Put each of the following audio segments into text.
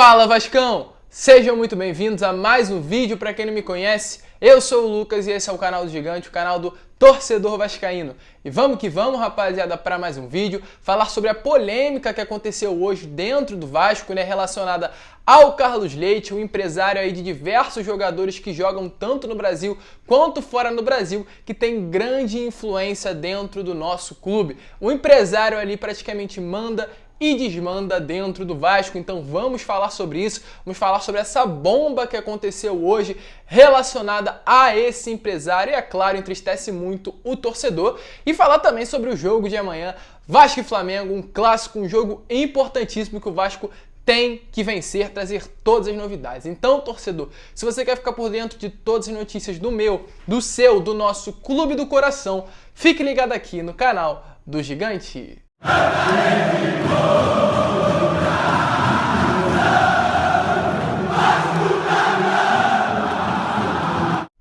Fala Vascão! Sejam muito bem-vindos a mais um vídeo. Para quem não me conhece, eu sou o Lucas e esse é o canal do Gigante, o canal do Torcedor Vascaíno. E vamos que vamos, rapaziada, para mais um vídeo, falar sobre a polêmica que aconteceu hoje dentro do Vasco, relacionada ao Carlos Leite, um empresário aí de diversos jogadores que jogam tanto no Brasil quanto fora no Brasil, que tem grande influência dentro do nosso clube. O empresário ali praticamente manda e desmanda dentro do Vasco, então vamos falar sobre isso, vamos falar sobre essa bomba que aconteceu hoje relacionada a esse empresário e, é claro, entristece muito o torcedor, e falar também sobre o jogo de amanhã, Vasco e Flamengo, um clássico, um jogo importantíssimo que o Vasco tem que vencer, trazer todas as novidades. Então, torcedor, se você quer ficar por dentro de todas as notícias do meu, do seu, do nosso clube do coração, fique ligado aqui no canal do Gigante.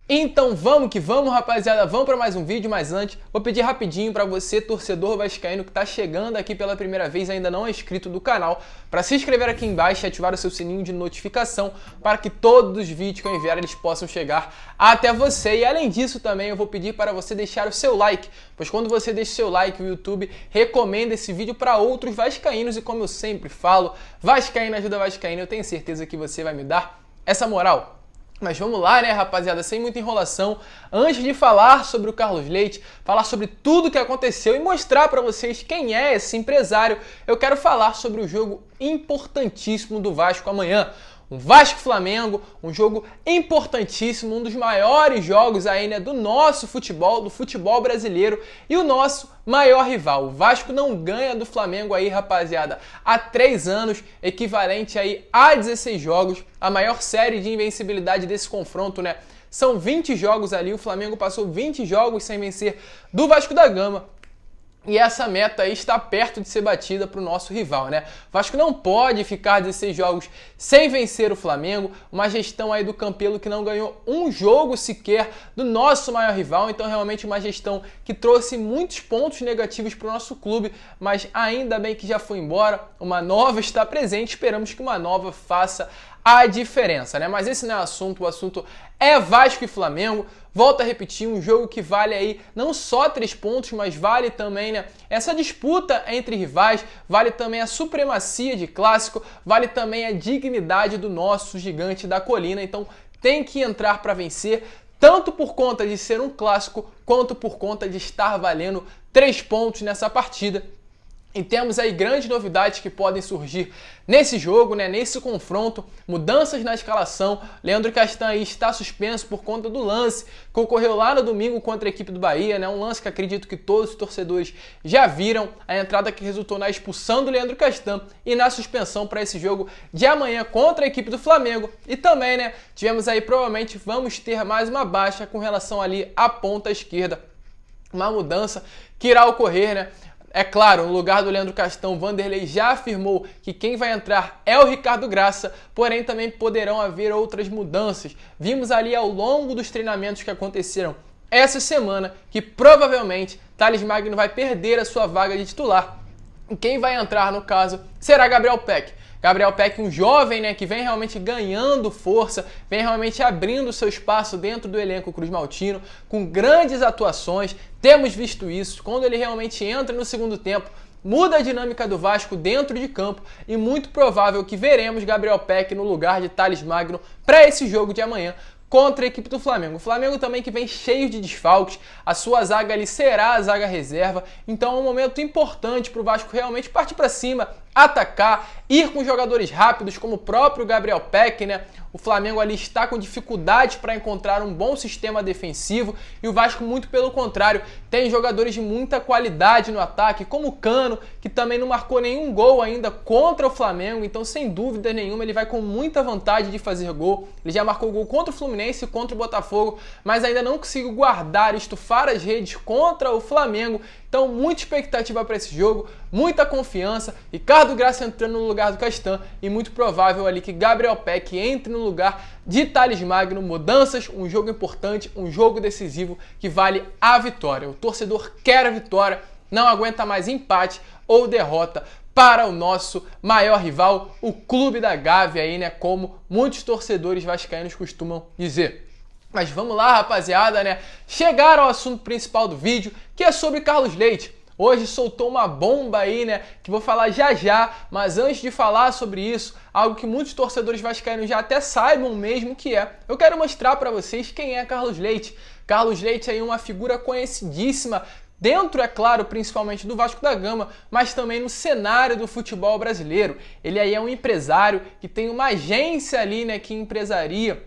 Então vamos que vamos, rapaziada, vamos para mais um vídeo, mas antes vou pedir rapidinho para você, torcedor vascaíno que está chegando aqui pela primeira vez, ainda não é inscrito do canal, para se inscrever aqui embaixo e ativar o seu sininho de notificação para que todos os vídeos que eu enviar eles possam chegar até você. E além disso também eu vou pedir para você deixar o seu like, pois quando você deixa o seu like, o YouTube recomenda esse vídeo para outros vascaínos e, como eu sempre falo, vascaíno ajuda vascaíno, eu tenho certeza que você vai me dar essa moral. Mas vamos lá, rapaziada, sem muita enrolação, antes de falar sobre o Carlos Leite, falar sobre tudo que aconteceu e mostrar para vocês quem é esse empresário, eu quero falar sobre o jogo importantíssimo do Vasco amanhã. Um Vasco-Flamengo, um jogo importantíssimo, um dos maiores jogos aí, do nosso futebol, do futebol brasileiro, e o nosso maior rival. O Vasco não ganha do Flamengo aí, rapaziada, há 3 anos, equivalente aí a 16 jogos, a maior série de invencibilidade desse confronto, São 20 jogos ali, o Flamengo passou 20 jogos sem vencer do Vasco da Gama. E essa meta aí está perto de ser batida para o nosso rival, O Vasco não pode ficar 16 jogos sem vencer o Flamengo, uma gestão aí do Campelo que não ganhou um jogo sequer do nosso maior rival, então realmente uma gestão que trouxe muitos pontos negativos para o nosso clube, mas ainda bem que já foi embora, uma nova está presente, esperamos que uma nova faça a diferença, Mas esse não é o assunto é Vasco e Flamengo. Volto a repetir, um jogo que vale aí não só 3 pontos, mas vale também, essa disputa entre rivais, vale também a supremacia de clássico, vale também a dignidade do nosso Gigante da Colina, então tem que entrar para vencer, tanto por conta de ser um clássico, quanto por conta de estar valendo 3 pontos nessa partida. E temos aí grandes novidades que podem surgir nesse jogo, nesse confronto, mudanças na escalação. Leandro Castan aí está suspenso por conta do lance que ocorreu lá no domingo contra a equipe do Bahia, um lance que acredito que todos os torcedores já viram, a entrada que resultou na expulsão do Leandro Castan e na suspensão para esse jogo de amanhã contra a equipe do Flamengo. E também, tivemos aí, provavelmente vamos ter mais uma baixa com relação ali à ponta esquerda, uma mudança que irá ocorrer, É claro, no lugar do Leandro Castan, o Vanderlei já afirmou que quem vai entrar é o Ricardo Graça, porém também poderão haver outras mudanças. Vimos ali ao longo dos treinamentos que aconteceram essa semana que provavelmente Thales Magno vai perder a sua vaga de titular. E quem vai entrar, no caso, será Gabriel Peck. Gabriel Peck, um jovem, que vem realmente ganhando força, vem realmente abrindo seu espaço dentro do elenco cruzmaltino, com grandes atuações. Temos visto isso, quando ele realmente entra no segundo tempo, muda a dinâmica do Vasco dentro de campo e muito provável que veremos Gabriel Peck no lugar de Thales Magno para esse jogo de amanhã contra a equipe do Flamengo. O Flamengo também que vem cheio de desfalques, a sua zaga ali será a zaga reserva, então é um momento importante para o Vasco realmente partir para cima, atacar, ir com jogadores rápidos como o próprio Gabriel Peck, O Flamengo ali está com dificuldade para encontrar um bom sistema defensivo e o Vasco, muito pelo contrário, tem jogadores de muita qualidade no ataque, como o Cano, que também não marcou nenhum gol ainda contra o Flamengo, então sem dúvida nenhuma ele vai com muita vontade de fazer gol. Ele já marcou gol contra o Fluminense e contra o Botafogo, mas ainda não conseguiu guardar, estufar as redes contra o Flamengo. Então, muita expectativa para esse jogo, muita confiança. Ricardo Graça entrando no lugar do Castan e muito provável ali que Gabriel Peck entre no lugar de Thales Magno. Mudanças, um jogo importante, um jogo decisivo que vale a vitória. O torcedor quer a vitória, não aguenta mais empate ou derrota para o nosso maior rival, o Clube da Gávea aí, né, como muitos torcedores vascaínos costumam dizer. Mas vamos lá, rapaziada, né, chegar ao assunto principal do vídeo, que é sobre Carlos Leite. Hoje soltou uma bomba aí, né, que vou falar já já, mas antes de falar sobre isso, algo que muitos torcedores vascaínos já até saibam mesmo que é, eu quero mostrar para vocês quem é Carlos Leite. Carlos Leite aí é uma figura conhecidíssima, dentro, é claro, principalmente do Vasco da Gama, mas também no cenário do futebol brasileiro. Ele aí é um empresário que tem uma agência ali, né, que empresaria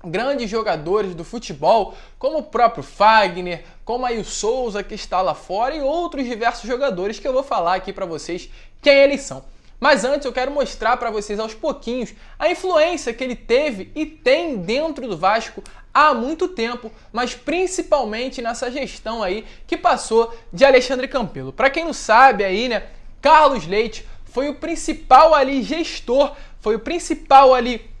grandes jogadores do futebol, como o próprio Fagner, como aí o Souza que está lá fora e outros diversos jogadores que eu vou falar aqui para vocês quem eles são. Mas antes eu quero mostrar para vocês aos pouquinhos a influência que ele teve e tem dentro do Vasco há muito tempo, mas principalmente nessa gestão aí que passou de Alexandre Campelo. Para quem não sabe aí, né, Carlos Leite foi o principal ali gestor, foi o principal ali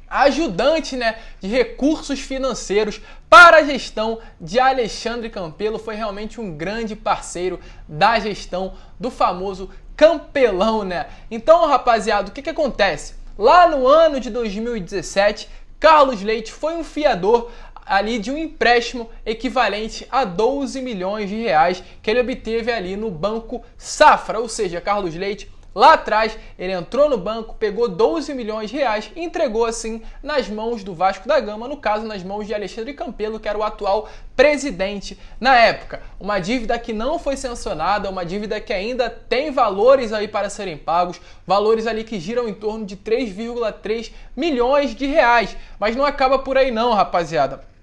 ajudante, né, de recursos financeiros para a gestão de Alexandre Campelo. Foi realmente um grande parceiro da gestão do famoso Campelão, né? Então, rapaziada, o que acontece? Lá no ano de 2017, Carlos Leite foi um fiador ali de um empréstimo equivalente a 12 milhões de reais que ele obteve ali no Banco Safra, ou seja, Carlos Leite lá atrás, ele entrou no banco, pegou 12 milhões de reais e entregou assim nas mãos do Vasco da Gama, no caso nas mãos de Alexandre Campelo, que era o atual presidente na época. Uma dívida que não foi sancionada, uma dívida que ainda tem valores aí para serem pagos, valores ali que giram em torno de 3,3 milhões de reais. Mas não acaba por aí não, rapaziada.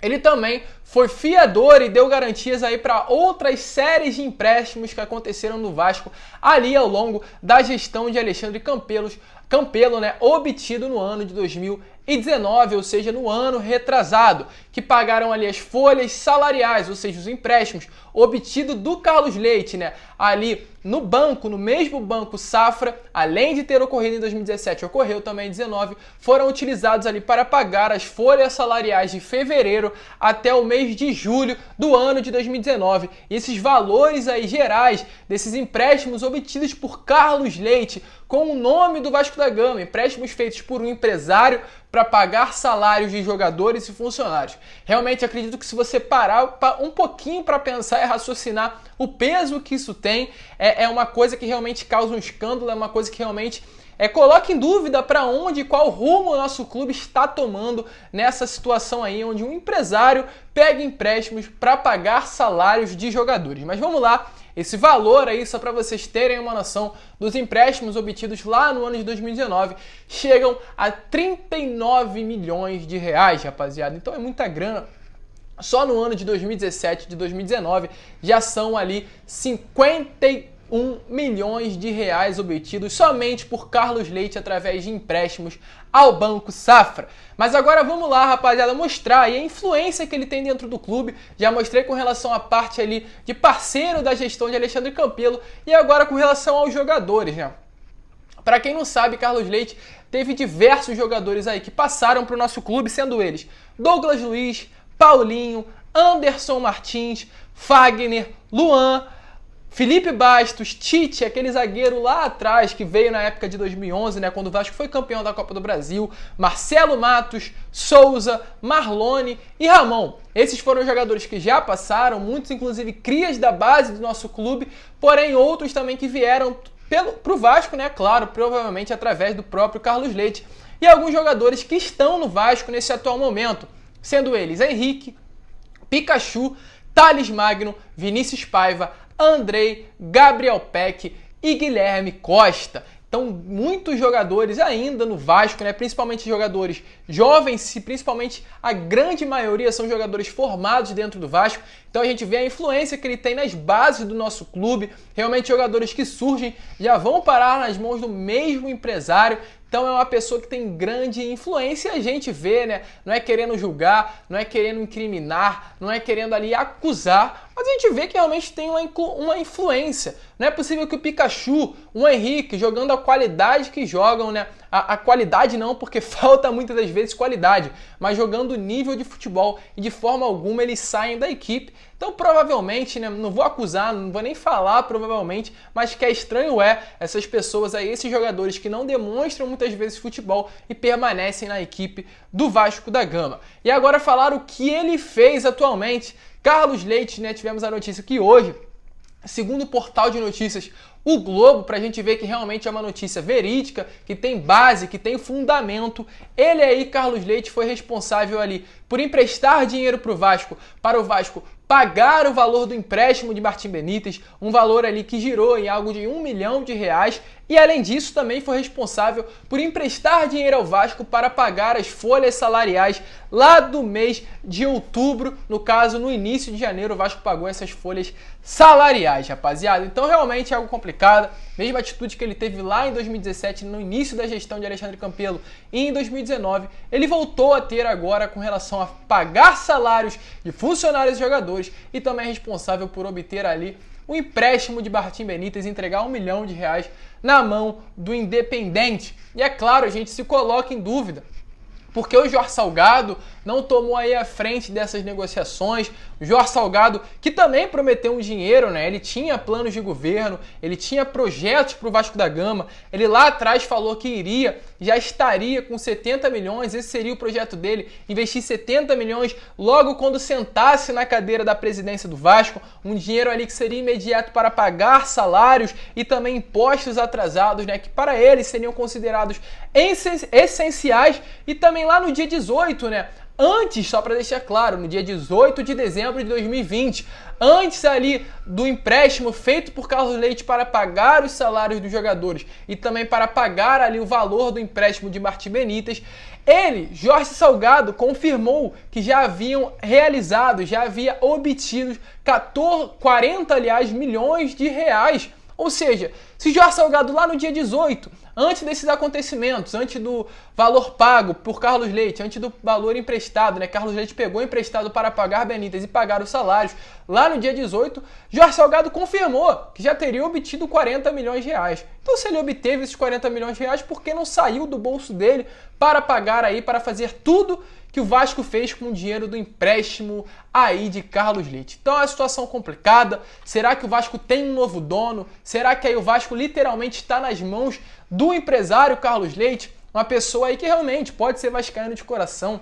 Ele também foi fiador e deu garantias aí para outras séries de empréstimos que aconteceram no Vasco ali ao longo da gestão de Alexandre Campelo, né, obtido no ano de 2019, ou seja, no ano retrasado, que pagaram ali as folhas salariais, ou seja, os empréstimos obtidos do Carlos Leite, né, ali no banco, no mesmo Banco Safra, além de ter ocorrido em 2017, ocorreu também em 2019, foram utilizados ali para pagar as folhas salariais de fevereiro até o mês de julho do ano de 2019. E esses valores aí gerais desses empréstimos obtidos por Carlos Leite com o nome do Vasco da Gama, empréstimos feitos por um empresário para pagar salários de jogadores e funcionários. Realmente acredito que se você parar um pouquinho para pensar e raciocinar o peso que isso tem, é uma coisa que realmente causa um escândalo, é uma coisa que realmente coloca em dúvida para onde e qual rumo o nosso clube está tomando nessa situação aí, onde um empresário pega empréstimos para pagar salários de jogadores. Mas vamos lá, esse valor aí, só para vocês terem uma noção, dos empréstimos obtidos lá no ano de 2019, chegam a 39 milhões de reais, rapaziada. Então é muita grana. Só no ano de 2017 e de 2019 já são ali 51 milhões de reais obtidos somente por Carlos Leite através de empréstimos ao Banco Safra. Mas agora vamos lá, rapaziada, mostrar aí a influência que ele tem dentro do clube. Já mostrei com relação à parte ali de parceiro da gestão de Alexandre Campelo e agora com relação aos jogadores, né? Para quem não sabe, Carlos Leite teve diversos jogadores aí que passaram para o nosso clube, sendo eles Douglas Luiz, Paulinho, Anderson Martins, Fagner, Luan, Felipe Bastos, Tite, aquele zagueiro lá atrás que veio na época de 2011, né, quando o Vasco foi campeão da Copa do Brasil, Marcelo Matos, Souza, Marlone e Ramon. Esses foram jogadores que já passaram, muitos inclusive crias da base do nosso clube, porém outros também que vieram pro Vasco, né, claro, provavelmente através do próprio Carlos Leite. E alguns jogadores que estão no Vasco nesse atual momento, sendo eles Henrique, Pikachu, Thales Magno, Vinícius Paiva, Andrei, Gabriel Peck e Guilherme Costa. Então, muitos jogadores ainda no Vasco, né? Principalmente jogadores jovens, e principalmente a grande maioria são jogadores formados dentro do Vasco. Então a gente vê a influência que ele tem nas bases do nosso clube. Realmente jogadores que surgem já vão parar nas mãos do mesmo empresário. Então é uma pessoa que tem grande influência e a gente vê, né? Não é querendo julgar, não é querendo incriminar, não é querendo ali acusar, mas a gente vê que realmente tem uma influência. Não é possível que o Pikachu, o Henrique, jogando a qualidade que jogam, né? A qualidade não, porque falta muitas das vezes qualidade, mas jogando nível de futebol e de forma alguma eles saem da equipe. Então provavelmente, né, não vou acusar, não vou nem falar provavelmente, mas que é estranho essas pessoas aí, esses jogadores que não demonstram muitas vezes futebol e permanecem na equipe do Vasco da Gama. E agora falar o que ele fez atualmente. Carlos Leite, né, tivemos a notícia que hoje, segundo o portal de notícias O Globo, para a gente ver que realmente é uma notícia verídica, que tem base, que tem fundamento. Ele aí, Carlos Leite, foi responsável ali por emprestar dinheiro para o Vasco pagar o valor do empréstimo de Martim Benítez, um valor ali que girou em algo de R$1 milhão, e além disso também foi responsável por emprestar dinheiro ao Vasco para pagar as folhas salariais lá do mês de outubro, no caso no início de janeiro o Vasco pagou essas folhas salariais, rapaziada. Então realmente é algo complicado, mesma atitude que ele teve lá em 2017, no início da gestão de Alexandre Campelo, e em 2019 ele voltou a ter agora com relação a pagar salários de funcionários e jogadores, e também é responsável por obter ali o empréstimo de Martim Benítez e entregar R$1 milhão na mão do Independente. E é claro, a gente se coloca em dúvida, porque o Jorge Salgado não tomou aí a frente dessas negociações. O Jorge Salgado, que também prometeu um dinheiro, né? Ele tinha planos de governo, ele tinha projetos para o Vasco da Gama. Ele lá atrás falou que já estaria com 70 milhões, esse seria o projeto dele, investir 70 milhões logo quando sentasse na cadeira da presidência do Vasco, um dinheiro ali que seria imediato para pagar salários e também impostos atrasados, né? Que para eles seriam considerados essenciais, e também lá no dia 18, né? Antes, só para deixar claro, no dia 18 de dezembro de 2020, antes ali do empréstimo feito por Carlos Leite para pagar os salários dos jogadores e também para pagar ali o valor do empréstimo de Martim Benítez, ele, Jorge Salgado, confirmou que já havia obtido 40, aliás, milhões de reais. Ou seja, se Jorge Salgado lá no dia 18, antes desses acontecimentos, antes do valor pago por Carlos Leite, antes do valor emprestado, né? Carlos Leite pegou emprestado para pagar Benítez e pagar os salários, lá no dia 18, Jorge Salgado confirmou que já teria obtido 40 milhões de reais. Então se ele obteve esses 40 milhões de reais, por que não saiu do bolso dele para pagar aí, para fazer tudo que o Vasco fez com o dinheiro do empréstimo aí de Carlos Leite? Então é uma situação complicada. Será que o Vasco tem um novo dono? Será que aí o Vasco literalmente está nas mãos do empresário Carlos Leite? Uma pessoa aí que realmente pode ser vascaíno de coração,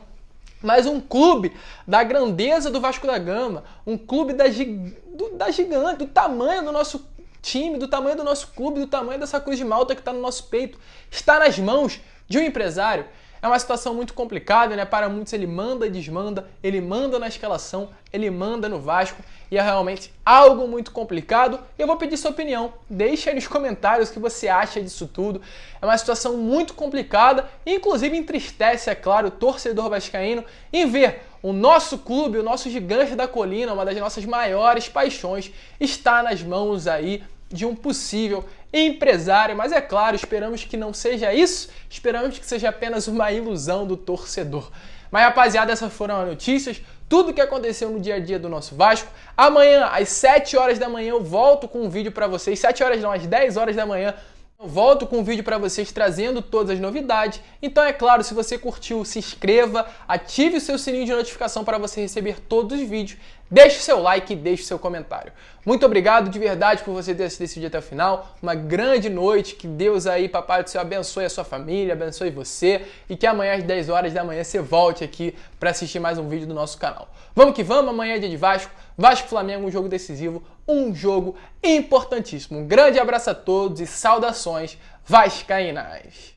mas um clube da grandeza do Vasco da Gama, um clube da gigante, do tamanho do nosso time, do tamanho do nosso clube, do tamanho dessa cruz de Malta que está no nosso peito, está nas mãos de um empresário. É uma situação muito complicada, né? Para muitos ele manda e desmanda, ele manda na escalação, ele manda no Vasco, e é realmente algo muito complicado. E eu vou pedir sua opinião, deixa aí nos comentários o que você acha disso tudo. É uma situação muito complicada, e inclusive entristece, é claro, o torcedor vascaíno em ver o nosso clube, o nosso gigante da colina, uma das nossas maiores paixões, está nas mãos aí de um possível empresário, mas é claro, esperamos que não seja isso, esperamos que seja apenas uma ilusão do torcedor. Mas rapaziada, essas foram as notícias, tudo que aconteceu no dia a dia do nosso Vasco. Amanhã, às 7 horas da manhã, eu volto com um vídeo para vocês, 7 horas não, às 10 horas da manhã, eu volto com um vídeo para vocês trazendo todas as novidades. Então é claro, se você curtiu, se inscreva, ative o seu sininho de notificação para você receber todos os vídeos. Deixe o seu like e deixe o seu comentário. Muito obrigado de verdade por você ter assistido esse vídeo até o final. Uma grande noite, que Deus aí, Papai do Céu, abençoe a sua família, abençoe você, e que amanhã às 10 horas da manhã você volte aqui para assistir mais um vídeo do nosso canal. Vamos que vamos, amanhã é dia de Vasco, Vasco-Flamengo, um jogo decisivo, um jogo importantíssimo. Um grande abraço a todos e saudações vascaínas!